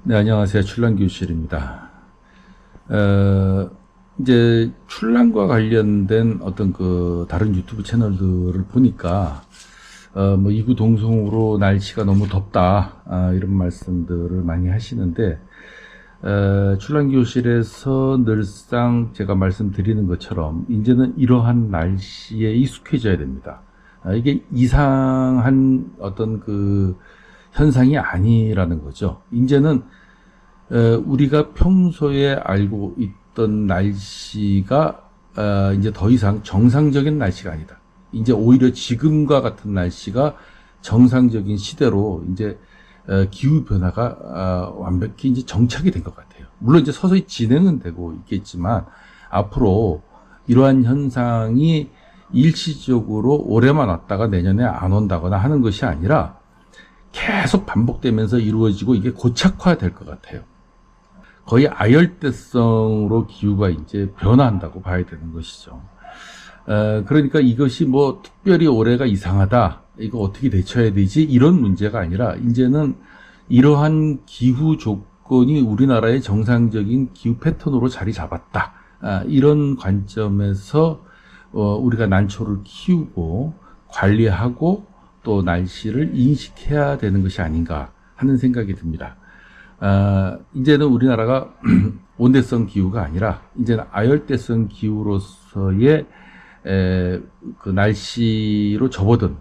네, 안녕하세요. 출란교실입니다. 이제 출란과 관련된 어떤 다른 유튜브 채널들을 보니까, 뭐 이구동성으로 날씨가 너무 덥다, 이런 말씀들을 많이 하시는데, 출란교실에서 늘상 제가 말씀드리는 것처럼, 이제는 이러한 날씨에 익숙해져야 됩니다. 이게 이상한 어떤 현상이 아니라는 거죠. 이제는 우리가 평소에 알고 있던 날씨가 이제 더 이상 정상적인 날씨가 아니다. 이제 오히려 지금과 같은 날씨가 정상적인 시대로 이제 기후 변화가 완벽히 이제 정착이 된 것 같아요. 물론 이제 서서히 진행은 되고 있겠지만 앞으로 이러한 현상이 일시적으로 올해만 왔다가 내년에 안 온다거나 하는 것이 아니라 계속 반복되면서 이루어지고 이게 고착화될 것 같아요. 거의 아열대성으로 기후가 이제 변화한다고 봐야 되는 것이죠. 그러니까 이것이 뭐 특별히 올해가 이상하다, 이거 어떻게 대처해야 되지, 이런 문제가 아니라 이제는 이러한 기후 조건이 우리나라의 정상적인 기후 패턴으로 자리 잡았다, 이런 관점에서 우리가 난초를 키우고 관리하고 또 날씨를 인식해야 되는 것이 아닌가 하는 생각이 듭니다. 이제는 우리나라가 온대성 기후가 아니라 이제는 아열대성 기후로서의 날씨로 접어든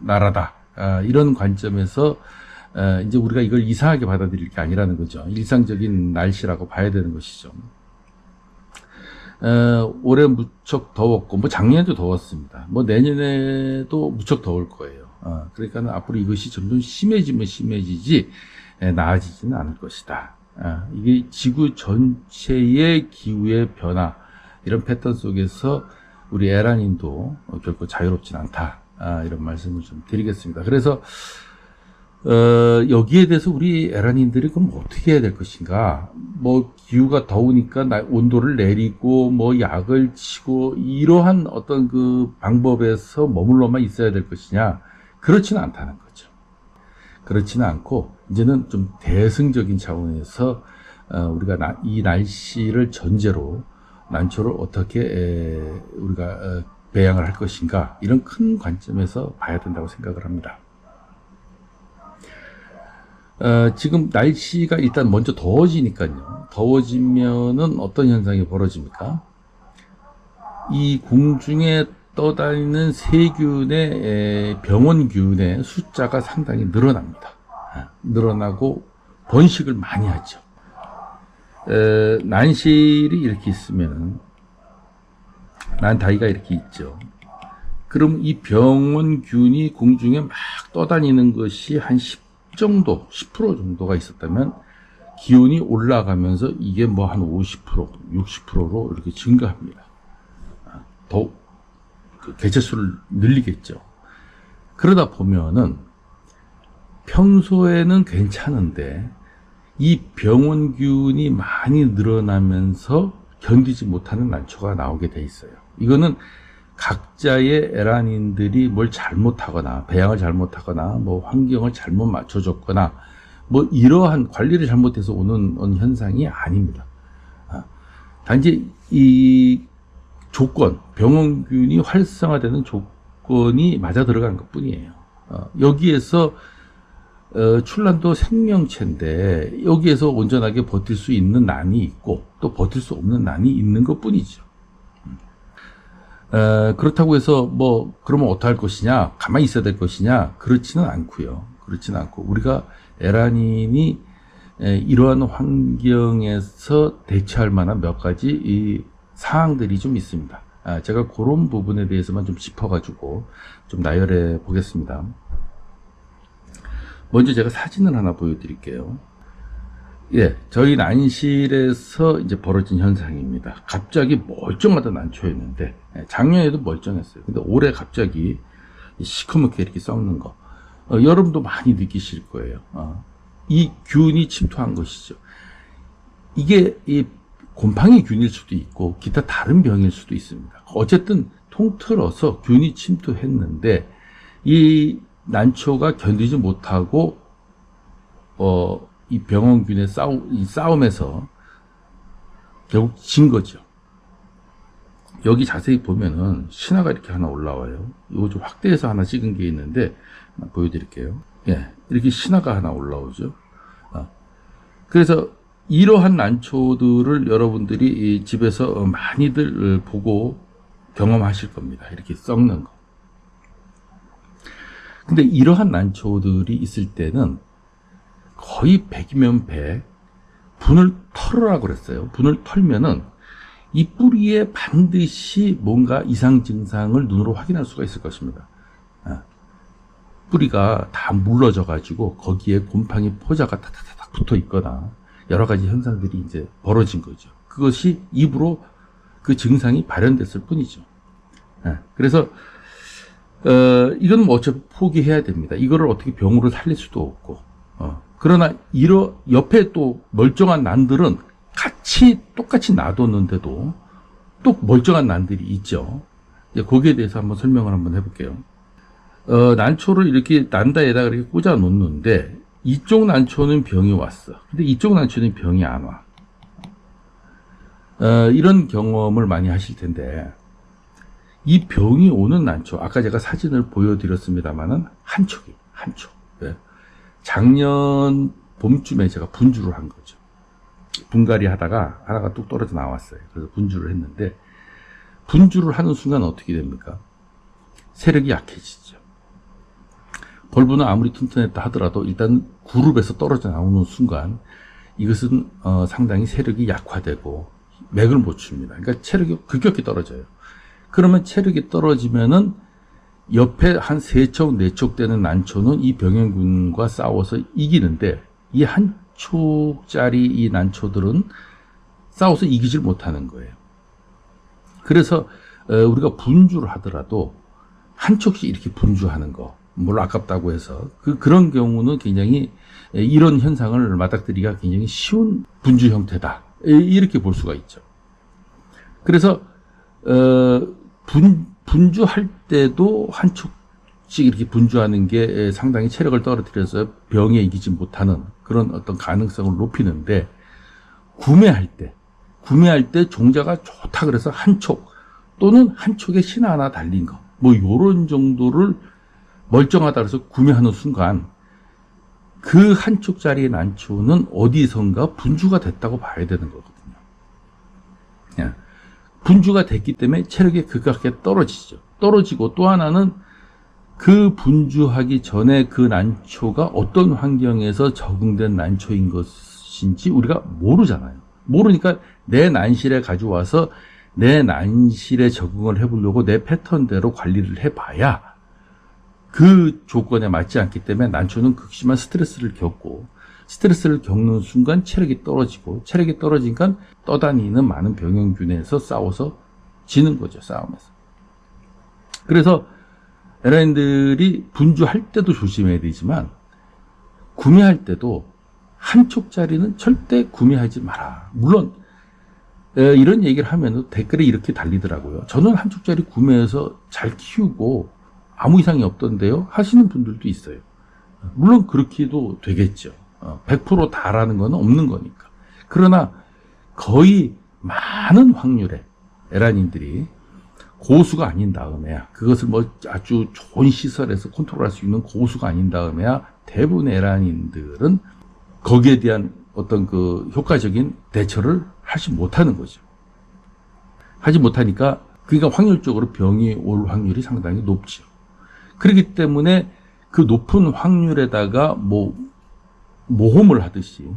나라다. 이런 관점에서 이제 우리가 이걸 이상하게 받아들일 게 아니라는 거죠. 일상적인 날씨라고 봐야 되는 것이죠. 올해 무척 더웠고, 뭐 작년에도 더웠습니다. 뭐 내년에도 무척 더울 거예요. 그러니까 앞으로 이것이 점점 심해지면 심해지지 나아지지는 않을 것이다. 이게 지구 전체의 기후의 변화, 이런 패턴 속에서 우리 에란인도 결코 자유롭진 않다. 이런 말씀을 좀 드리겠습니다. 그래서 여기에 대해서 우리 에란인들이 그럼 어떻게 해야 될 것인가? 뭐 기후가 더우니까 온도를 내리고 뭐 약을 치고 이러한 어떤 방법에서 머물러만 있어야 될 것이냐? 그렇지는 않다는 거죠. 그렇지는 않고 이제는 좀 대승적인 차원에서 우리가 이 날씨를 전제로 난초를 어떻게 우리가 배양을 할 것인가, 이런 큰 관점에서 봐야 된다고 생각을 합니다. 지금 날씨가 일단 먼저 더워지니까요. 더워지면은 어떤 현상이 벌어집니까? 이 공중에 떠다니는 세균의 병원균의 숫자가 상당히 늘어납니다. 늘어나고 번식을 많이 하죠. 난실이 이렇게 있으면은, 난다이가 이렇게 있죠. 그럼 이 병원균이 공중에 막 떠다니는 것이 한 10% 정도가 있었다면 기온이 올라가면서 이게 뭐 한 50%, 60%로 이렇게 증가합니다. 더 개체수를 늘리겠죠. 그러다 보면은 평소에는 괜찮은데 이 병원균이 많이 늘어나면서 견디지 못하는 난초가 나오게 돼 있어요. 이거는 각자의 에란인들이 뭘 잘못하거나 배양을 잘못하거나 뭐 환경을 잘못 맞춰줬거나 뭐 이러한 관리를 잘못해서 오는 현상이 아닙니다. 단지 이 조건, 병원균이 활성화되는 조건이 맞아 들어간 것 뿐이에요. 여기에서 출란도 생명체인데 여기에서 온전하게 버틸 수 있는 난이 있고 또 버틸 수 없는 난이 있는 것 뿐이죠. 그렇다고 해서 뭐 그러면 어떻게 할 것이냐, 가만히 있어야 될 것이냐, 그렇지는 않고요. 그렇지는 않고 우리가 에란인이 이러한 환경에서 대처할 만한 몇 가지 이 사항들이 좀 있습니다. 제가 그런 부분에 대해서만 좀 짚어가지고 좀 나열해 보겠습니다. 먼저 제가 사진을 하나 보여드릴게요. 예, 저희 난실에서 이제 벌어진 현상입니다. 갑자기 멀쩡하던 난초였는데, 작년에도 멀쩡했어요. 근데 올해 갑자기 시커멓게 이렇게 썩는 거, 여러분도 많이 느끼실 거예요. 이 균이 침투한 것이죠. 이게 이 곰팡이 균일 수도 있고, 기타 다른 병일 수도 있습니다. 어쨌든 통틀어서 균이 침투했는데, 이 난초가 견디지 못하고 이 병원균의 이 싸움에서 결국 진 거죠. 여기 자세히 보면은 신화가 이렇게 하나 올라와요. 이거 좀 확대해서 하나 찍은 게 있는데 보여드릴게요. 예, 이렇게 신화가 하나 올라오죠. 그래서 이러한 난초들을 여러분들이 집에서 많이들 보고 경험하실 겁니다. 이렇게 썩는 거. 근데 이러한 난초들이 있을 때는 거의 100이면 100 분을 털으라고 그랬어요. 분을 털면은 이 뿌리에 반드시 뭔가 이상 증상을 눈으로 확인할 수가 있을 것입니다. 뿌리가 다 물러져 가지고 거기에 곰팡이 포자가 타타타닥 붙어 있거나 여러 가지 현상들이 이제 벌어진 거죠. 그것이 입으로 그 증상이 발현됐을 뿐이죠. 그래서 이건 뭐 어차피 포기해야 됩니다. 이거를 어떻게 병으로 살릴 수도 없고. 그러나 옆에 또 멀쩡한 난들은 똑같이 놔뒀는데도 또 멀쩡한 난들이 있죠. 이제 거기에 대해서 한번 설명을 한번 해볼게요. 난초를 이렇게 난다에다가 이렇게 꽂아 놓는데 이쪽 난초는 병이 왔어. 근데 이쪽 난초는 병이 안 와. 이런 경험을 많이 하실 텐데 이 병이 오는 난초, 아까 제가 사진을 보여드렸습니다만은 한 촉. 네. 작년 봄쯤에 제가 분주를 한 거죠. 분갈이 하다가 하나가 뚝 떨어져 나왔어요. 그래서 분주를 했는데 분주를 하는 순간 어떻게 됩니까? 세력이 약해지죠. 벌브는 아무리 튼튼했다 하더라도 일단 그룹에서 떨어져 나오는 순간 이것은 상당히 세력이 약화되고 맥을 못 춥니다. 그러니까 체력이 급격히 떨어져요. 그러면 체력이 떨어지면은 옆에 한 3촉, 4촉 되는 난초는 이 병행균과 싸워서 이기는데 이 한 촉짜리 이 난초들은 싸워서 이기질 못하는 거예요. 그래서 우리가 분주를 하더라도 한 촉씩 이렇게 분주하는 거, 물론 아깝다고 해서 그런 경우는 굉장히 이런 현상을 맞닥뜨리기가 굉장히 쉬운 분주 형태다. 이렇게 볼 수가 있죠. 그래서 분주할 때도 한 촉씩 이렇게 분주하는 게 상당히 체력을 떨어뜨려서 병에 이기지 못하는 그런 어떤 가능성을 높이는데 구매할 때 종자가 좋다 그래서 한 촉 또는 한 촉에 신화 하나 달린 거 뭐 요런 정도를 멀쩡하다 그래서 구매하는 순간 그 한 촉짜리 난초는 어디선가 분주가 됐다고 봐야 되는 거거든요. 예. 분주가 됐기 때문에 체력이 급격하게 떨어지죠. 떨어지고 또 하나는 그 분주하기 전에 그 난초가 어떤 환경에서 적응된 난초인 것인지 우리가 모르잖아요. 모르니까 내 난실에 가져와서 내 난실에 적응을 해보려고 내 패턴대로 관리를 해봐야 그 조건에 맞지 않기 때문에 난초는 극심한 스트레스를 겪는 순간 체력이 떨어지고 체력이 떨어지니까 떠다니는 많은 병행균에서 싸워서 지는 거죠. 싸움에서. 그래서 에라인들이 분주할 때도 조심해야 되지만 구매할 때도 한 촉짜리는 절대 구매하지 마라. 물론 이런 얘기를 하면 댓글에 이렇게 달리더라고요. 저는 한 촉짜리 구매해서 잘 키우고 아무 이상이 없던데요 하시는 분들도 있어요. 물론 그렇게도 되겠죠. 100% 다라는 건 없는 거니까. 그러나 거의 많은 확률의 에란인들이 고수가 아닌 다음에야, 그것을 뭐 아주 좋은 시설에서 컨트롤할 수 있는 고수가 아닌 다음에야 대부분의 에란인들은 거기에 대한 어떤 그 효과적인 대처를 하지 못하는 거죠. 하지 못하니까 그러니까 확률적으로 병이 올 확률이 상당히 높죠. 그렇기 때문에 그 높은 확률에다가 뭐 모험을 하듯이,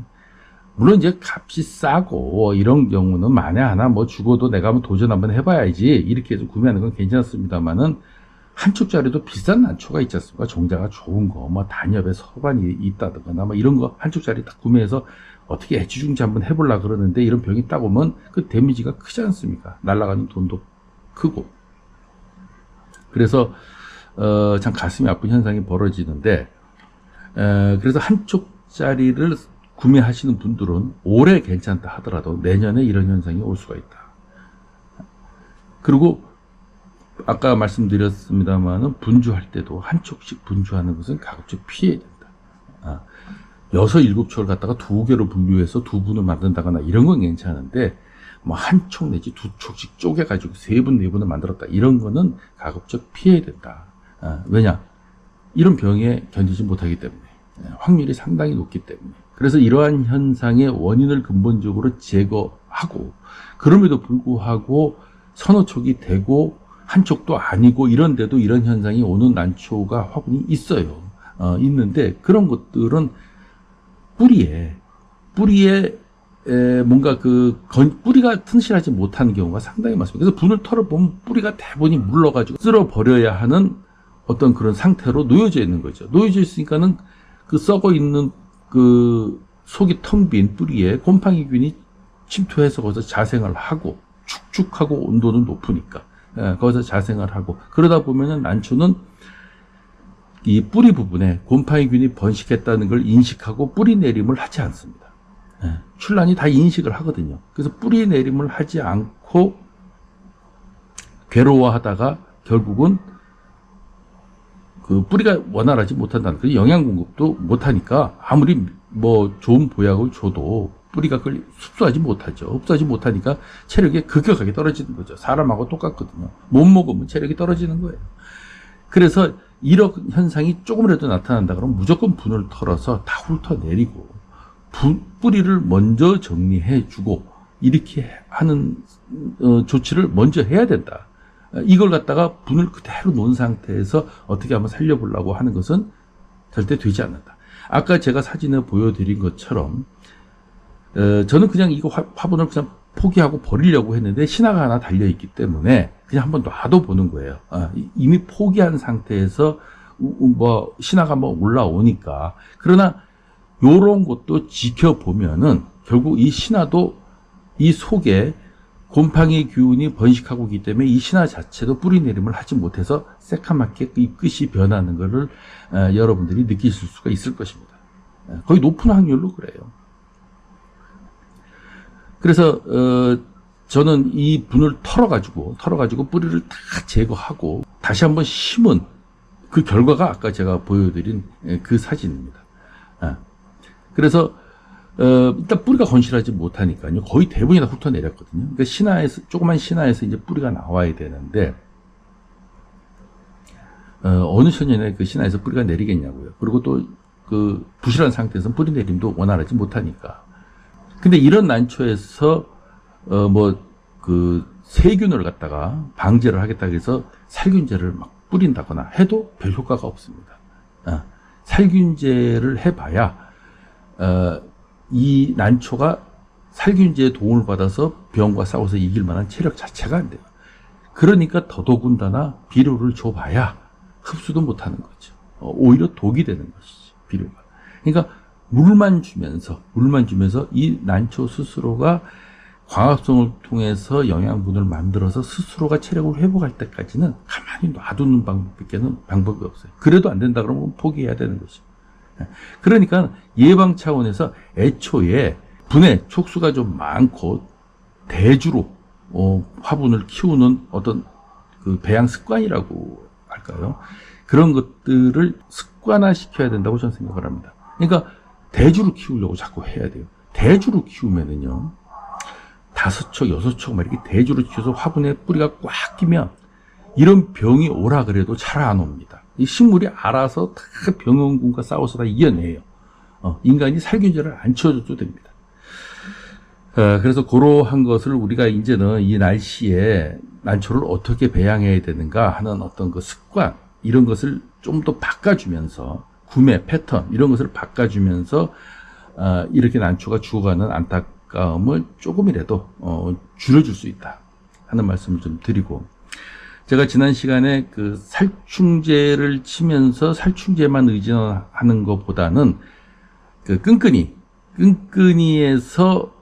물론 이제 값이 싸고 이런 경우는 만에 하나 뭐 죽어도 내가 한번 도전 한번 해봐야지 이렇게 해서 구매하는 건 괜찮습니다만은 한 촉짜리도 비싼 난초가 있지 않습니까? 종자가 좋은 거, 뭐 단엽에 서반이 있다든가 뭐 이런 거 한 촉짜리 딱 구매해서 어떻게 애지중지 한번 해보려고 그러는데 이런 병이 딱 오면 그 데미지가 크지 않습니까? 날아가는 돈도 크고. 그래서 참 가슴이 아픈 현상이 벌어지는데, 그래서 한 촉짜리를 구매하시는 분들은 올해 괜찮다 하더라도 내년에 이런 현상이 올 수가 있다. 그리고 아까 말씀드렸습니다만은 분주할 때도 한 촉씩 분주하는 것은 가급적 피해야 된다. 6, 7촉을 갖다가 2개로 분류해서 2분을 만든다거나 이런 건 괜찮은데 뭐 한 촉 내지 2촉씩 쪼개가지고 3분, 4분을 만들었다 이런 거는 가급적 피해야 된다. 왜냐? 이런 병에 견디지 못하기 때문에 확률이 상당히 높기 때문에 그래서 이러한 현상의 원인을 근본적으로 제거하고 그럼에도 불구하고 서너 촉이 되고 한 촉도 아니고 이런데도 이런 현상이 오는 난초가 화분이 있어요. 있는데 그런 것들은 뿌리에 뭔가 뿌리가 튼실하지 못하는 경우가 상당히 많습니다. 그래서 분을 털어보면 뿌리가 대부분이 물러가지고 쓸어버려야 하는 어떤 그런 상태로 놓여져 있는 거죠. 놓여져 있으니까는 그 썩어 있는 그 속이 텅 빈 뿌리에 곰팡이균이 침투해서 거기서 자생을 하고 축축하고 온도는 높으니까 거기서 자생을 하고 그러다 보면은 난초는 이 뿌리 부분에 곰팡이균이 번식했다는 걸 인식하고 뿌리 내림을 하지 않습니다. 출란이 다 인식을 하거든요. 그래서 뿌리 내림을 하지 않고 괴로워하다가 결국은 그 뿌리가 원활하지 못한다는 그 영양 공급도 못하니까 아무리 뭐 좋은 보약을 줘도 뿌리가 그걸 흡수하지 못하죠. 흡수하지 못하니까 체력이 급격하게 떨어지는 거죠. 사람하고 똑같거든요. 못 먹으면 체력이 떨어지는 거예요. 그래서 이런 현상이 조금이라도 나타난다 그러면 무조건 분을 털어서 다 훑어내리고 뿌리를 먼저 정리해주고 이렇게 하는 조치를 먼저 해야 된다. 이걸 갖다가 분을 그대로 놓은 상태에서 어떻게 한번 살려보려고 하는 것은 절대 되지 않는다. 아까 제가 사진을 보여드린 것처럼 저는 그냥 이거 화분을 그냥 포기하고 버리려고 했는데 신화가 하나 달려있기 때문에 그냥 한번 놔둬 보는 거예요. 이미 포기한 상태에서 뭐 신화가 한번 올라오니까. 그러나 요런 것도 지켜보면은 결국 이 신화도 이 속에 곰팡이 균이 번식하고 있기 때문에 이 신화 자체도 뿌리 내림을 하지 못해서 새카맣게 이 끝이 변하는 것을 여러분들이 느끼실 수가 있을 것입니다. 거의 높은 확률로 그래요. 그래서 저는 이 분을 털어가지고 뿌리를 다 제거하고 다시 한번 심은 그 결과가 아까 제가 보여드린 그 사진입니다. 그래서 일단 뿌리가 건실하지 못하니까요. 거의 대부분이 다 훑어내렸거든요. 그러니까 신화에서 조그만 신화에서 이제 뿌리가 나와야 되는데 어느 천년에 그 신화에서 뿌리가 내리겠냐고요. 그리고 또 그 부실한 상태에서는 뿌리 내림도 원활하지 못하니까. 근데 이런 난초에서 세균을 갖다가 방제를 하겠다 해서 살균제를 막 뿌린다거나 해도 별 효과가 없습니다. 살균제를 해봐야 이 난초가 살균제의 도움을 받아서 병과 싸워서 이길 만한 체력 자체가 안 돼요. 그러니까 더더군다나 비료를 줘봐야 흡수도 못하는 거죠. 오히려 독이 되는 것이지, 비료가. 그러니까 물만 주면서 이 난초 스스로가 광합성을 통해서 영양분을 만들어서 스스로가 체력을 회복할 때까지는 가만히 놔두는 방법이 없어요. 그래도 안 된다 그러면 포기해야 되는 것이죠. 그러니까 예방 차원에서 애초에 분해 촉수가 좀 많고 대주로 화분을 키우는 어떤 그 배양 습관이라고 할까요? 그런 것들을 습관화 시켜야 된다고 저는 생각을 합니다. 그러니까 대주로 키우려고 자꾸 해야 돼요. 대주로 키우면은요, 5촉, 6촉 막 이렇게 대주로 키워서 화분에 뿌리가 꽉 끼면 이런 병이 오라 그래도 잘 안 옵니다. 이 식물이 알아서 다 병원군과 싸워서 다 이겨내요. 인간이 살균제를 안 치워줘도 됩니다. 그래서 그러한 것을 우리가 이제는 이 날씨에 난초를 어떻게 배양해야 되는가 하는 어떤 그 습관, 이런 것을 좀 더 바꿔주면서 구매 패턴 이런 것을 바꿔주면서 이렇게 난초가 죽어가는 안타까움을 조금이라도 줄여줄 수 있다 하는 말씀을 좀 드리고, 제가 지난 시간에 그 살충제를 치면서 살충제만 의존하는 것보다는 그 끈끈이에서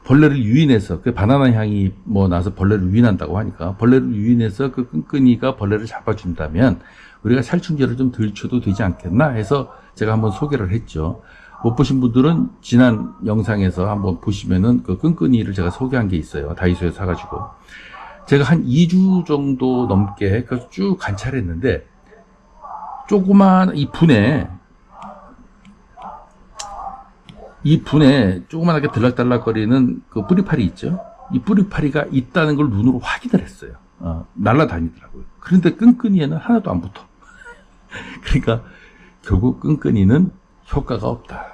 벌레를 유인해서, 그 바나나 향이 나서 벌레를 유인한다고 하니까 벌레를 유인해서 그 끈끈이가 벌레를 잡아준다면 우리가 살충제를 좀 덜 쳐도 되지 않겠나 해서 제가 한번 소개를 했죠. 못 보신 분들은 지난 영상에서 한번 보시면은 그 끈끈이를 제가 소개한 게 있어요. 다이소에서 사가지고. 제가 한 2주 정도 넘게 쭉 관찰했는데, 조그만 이 분에 이 분에 조그만하게 들락달락거리는 그 뿌리파리 있죠. 이 뿌리파리가 있다는 걸 눈으로 확인을 했어요. 날아다니더라고요. 그런데 끈끈이에는 하나도 안 붙어. 그러니까 결국 끈끈이는 효과가 없다.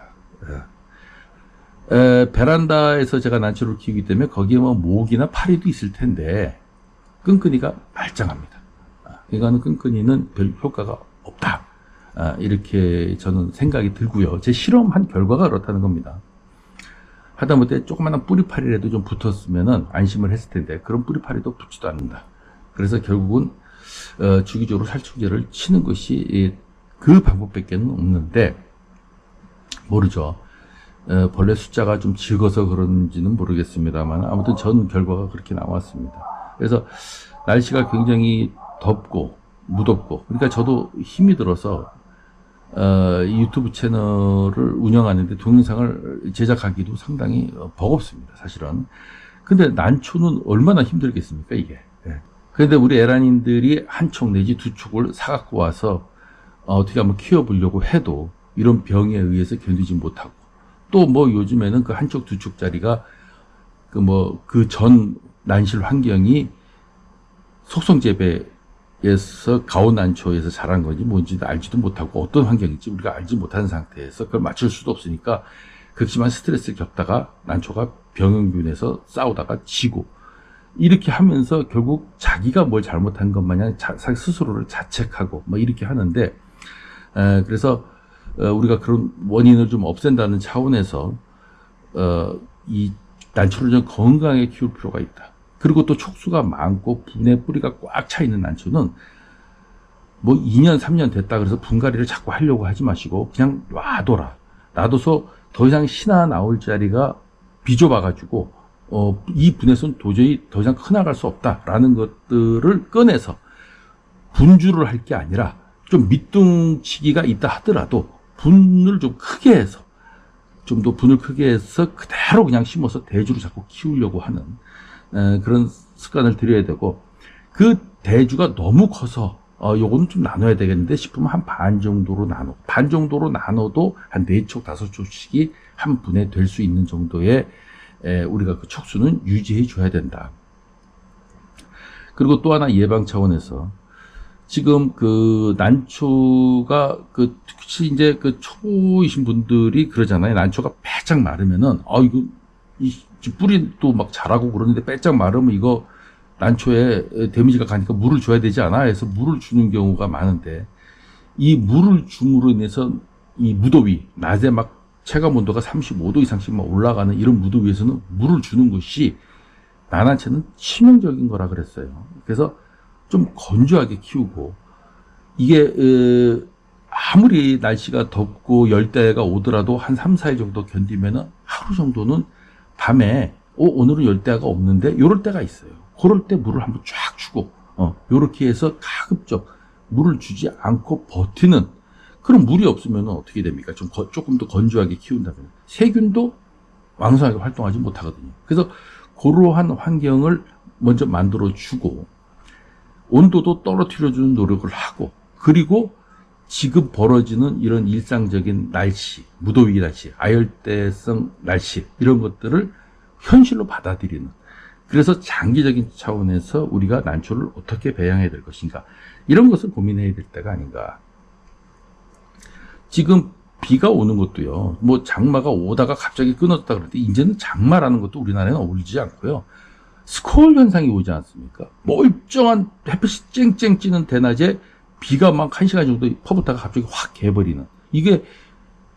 베란다에서 제가 난초를 키우기 때문에 거기에 뭐 모기나 파리도 있을 텐데 끈끈이가 말짱합니다. 그러니까 끈끈이는 별 효과가 없다. 이렇게 저는 생각이 들고요. 제 실험한 결과가 그렇다는 겁니다. 하다못해 조그마한 뿌리파리라도 좀 붙었으면 안심을 했을 텐데 그런 뿌리파리도 붙지도 않는다. 그래서 결국은 주기적으로 살충제를 치는 것이 그 방법밖에 없는데 모르죠. 벌레 숫자가 좀 적어서 그런지는 모르겠습니다만 아무튼 전 결과가 그렇게 나왔습니다. 그래서 날씨가 굉장히 덥고 무덥고 그러니까 저도 힘이 들어서 유튜브 채널을 운영하는데 동영상을 제작하기도 상당히 버겁습니다, 사실은. 근데 난초는 얼마나 힘들겠습니까, 이게. 그런데 우리 에란인들이 한 촉 내지 두 촉을 사갖고 와서 어떻게 한번 키워보려고 해도 이런 병에 의해서 견디지 못하고 또 뭐 요즘에는 그 한 촉 두 촉짜리가 그 전 난실 환경이 속성재배에서 가온난초에서 자란 건지 뭔지 알지도 못하고 어떤 환경인지 우리가 알지 못하는 상태에서 그걸 맞출 수도 없으니까 극심한 스트레스를 겪다가 난초가 병원균에서 싸우다가 지고 이렇게 하면서 결국 자기가 뭘 잘못한 것 마냥 자기 스스로를 자책하고 뭐 이렇게 하는데 그래서 우리가 그런 원인을 좀 없앤다는 차원에서 이 난초를 좀 건강하게 키울 필요가 있다. 그리고 또 촉수가 많고 분에 뿌리가 꽉 차 있는 난초는 뭐 2년 3년 됐다 그래서 분갈이를 자꾸 하려고 하지 마시고 그냥 놔둬라. 놔둬서 더 이상 신화 나올 자리가 비좁아가지고 이 분에서는 도저히 더 이상 커나갈 수 없다라는 것들을 꺼내서 분주를 할 게 아니라 좀 밑둥치기가 있다 하더라도 분을 좀 크게 해서 좀 더 분을 크게 해서 그대로 그냥 심어서 대주로 자꾸 키우려고 하는 그런 습관을 들여야 되고 그 대주가 너무 커서 요거는 좀 나눠야 되겠는데 싶으면 한 반 정도로 나눠도 한 4촉 5촉씩이 한 분에 될 수 있는 정도의 우리가 그 촉수는 유지해 줘야 된다. 그리고 또 하나 예방 차원에서 지금 그 난초가 특히 이제 그 초보이신 분들이 그러잖아요. 난초가 빼짝 마르면은 이거 이 뿌리도 막 자라고 그러는데 빼짝 마르면 이거 난초에 데미지가 가니까 물을 줘야 되지 않아? 해서 물을 주는 경우가 많은데 이 물을 줌으로 인해서 이 무더위 낮에 막 체감 온도가 35도 이상씩 막 올라가는 이런 무더위에서는 물을 주는 것이 난한채는 치명적인 거라 그랬어요. 그래서 좀 건조하게 키우고 이게 아무리 날씨가 덥고 열대가 오더라도 한 3, 4일 정도 견디면은 하루 정도는 밤에 오늘은 열대가 없는데 이럴 때가 있어요. 그럴 때 물을 한번 쫙 주고 요렇게 해서 가급적 물을 주지 않고 버티는 그런 물이 없으면 어떻게 됩니까? 조금 더 건조하게 키운다면 세균도 왕성하게 활동하지 못하거든요. 그래서 그러한 환경을 먼저 만들어 주고 온도도 떨어뜨려주는 노력을 하고 그리고 지금 벌어지는 이런 일상적인 날씨, 무더위 날씨, 아열대성 날씨 이런 것들을 현실로 받아들이는 그래서 장기적인 차원에서 우리가 난초를 어떻게 배양해야 될 것인가 이런 것을 고민해야 될 때가 아닌가. 지금 비가 오는 것도요. 뭐 장마가 오다가 갑자기 끊어졌다 그러는데 이제는 장마라는 것도 우리나라에는 어울리지 않고요. 스콜 현상이 오지 않습니까? 멀쩡한 햇빛이 쨍쨍 찌는 대낮에 비가 막 1시간 정도 퍼붓다가 갑자기 확 개버리는 이게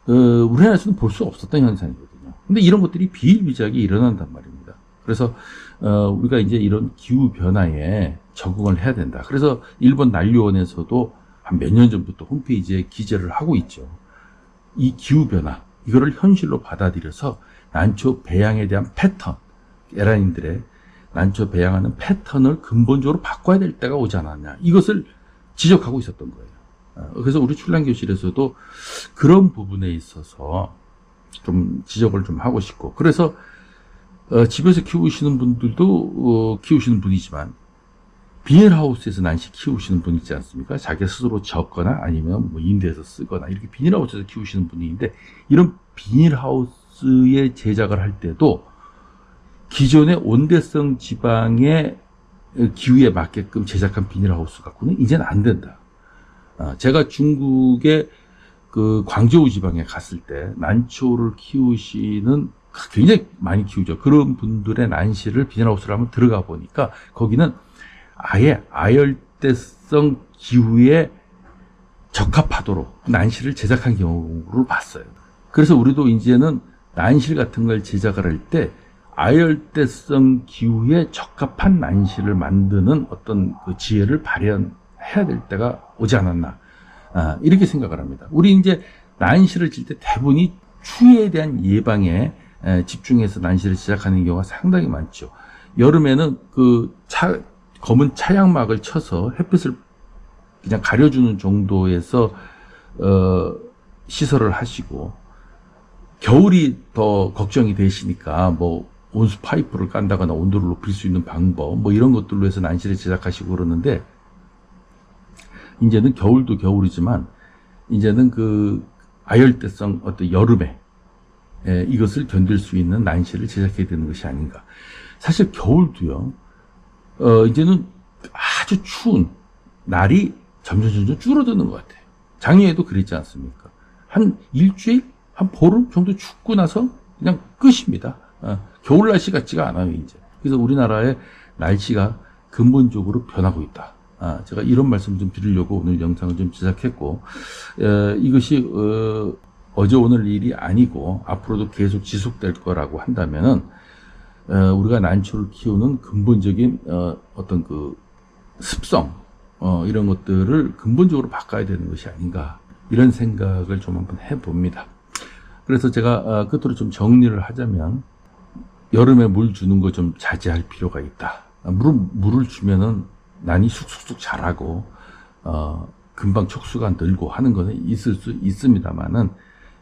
우리나라에서는 볼 수 없었던 현상이거든요. 근데 이런 것들이 비일비재하게 일어난단 말입니다. 그래서 우리가 이제 이런 기후 변화에 적응을 해야 된다. 그래서 일본 난류원에서도 한 몇 년 전부터 홈페이지에 기재를 하고 있죠. 이 기후 변화 이거를 현실로 받아들여서 난초 배양에 대한 패턴, 에란인들의 난초 배양하는 패턴을 근본적으로 바꿔야 될 때가 오지 않았냐. 이것을 지적하고 있었던 거예요. 그래서 우리 출란교실에서도 그런 부분에 있어서 좀 지적을 좀 하고 싶고, 그래서 집에서 키우시는 분들도 키우시는 분이지만 비닐하우스에서 난시 키우시는 분 있지 않습니까? 자기 스스로 젓거나 아니면 뭐 임대해서 쓰거나 이렇게 비닐하우스에서 키우시는 분이 있는데 이런 비닐하우스 비닐하우스의 제작을 할 때도 기존의 온대성 지방의 기후에 맞게끔 제작한 비닐하우스 갖고는 이제는 안 된다. 제가 중국의 그 광저우 지방에 갔을 때 난초를 키우시는 굉장히 많이 키우죠. 그런 분들의 난시를 비닐하우스를 한번 들어가 보니까 거기는 아예 아열대성 기후에 적합하도록 난시를 제작한 경우를 봤어요. 그래서 우리도 이제는 난실 같은 걸 제작을 할 때 아열대성 기후에 적합한 난시를 만드는 어떤 그 지혜를 발현해야 될 때가 오지 않았나. 이렇게 생각을 합니다. 우리 이제 난시를 질 때 대부분이 추위에 대한 예방에 집중해서 난시를 제작하는 경우가 상당히 많죠. 여름에는 그 검은 차양막을 쳐서 햇빛을 그냥 가려주는 정도에서 시설을 하시고, 겨울이 더 걱정이 되시니까 뭐 온수 파이프를 깐다거나 온도를 높일 수 있는 방법 뭐 이런 것들로 해서 난시를 제작하시고 그러는데, 이제는 겨울도 겨울이지만 이제는 그 아열대성 어떤 여름에 이것을 견딜 수 있는 난시를 제작해야 되는 것이 아닌가. 사실 겨울도요, 이제는 아주 추운 날이 점점 줄어드는 것 같아요. 작년에도 그랬지 않습니까? 한 일주일, 한 보름 정도 춥고 나서 그냥 끝입니다. 겨울 날씨 같지가 않아요, 이제. 그래서 우리나라의 날씨가 근본적으로 변하고 있다. 제가 이런 말씀 좀 드리려고 오늘 영상을 좀 제작했고, 이것이 어제 오늘 일이 아니고 앞으로도 계속 지속될 거라고 한다면은 우리가 난초를 키우는 근본적인 어떤 그 습성 이런 것들을 근본적으로 바꿔야 되는 것이 아닌가, 이런 생각을 좀 한번 해봅니다. 그래서 제가 끝으로 좀 정리를 하자면, 여름에 물 주는 거 좀 자제할 필요가 있다. 물을 주면은 난이 쑥쑥쑥 자라고 금방 촉수가 늘고 하는 거는 있을 수 있습니다만은,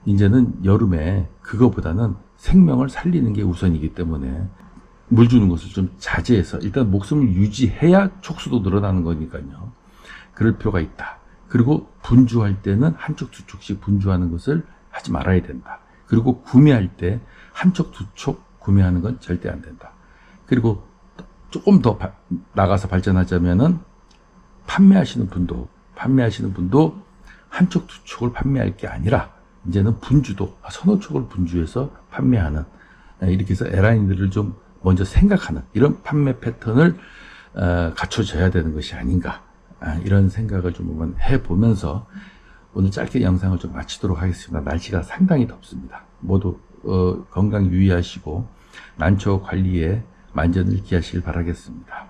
이제는 여름에 그거보다는 생명을 살리는 게 우선이기 때문에 물 주는 것을 좀 자제해서 일단 목숨을 유지해야 촉수도 늘어나는 거니까요. 그럴 필요가 있다. 그리고 분주할 때는 한쪽 두 촉씩 분주하는 것을 하지 말아야 된다. 그리고 구매할 때 한쪽 두 촉 구매하는 건 절대 안 된다. 그리고 조금 더 나가서 발전하자면은 판매하시는 분도 한쪽 두 촉을 판매할 게 아니라 이제는 분주도 서너 촉을 분주해서 판매하는, 이렇게 해서 에라인들을 좀 먼저 생각하는 이런 판매 패턴을 갖춰져야 되는 것이 아닌가, 이런 생각을 좀 한번 해보면서 오늘 짧게 영상을 좀 마치도록 하겠습니다. 날씨가 상당히 덥습니다. 모두 건강 유의하시고 난초 관리에 만전을 기하시길 바라겠습니다.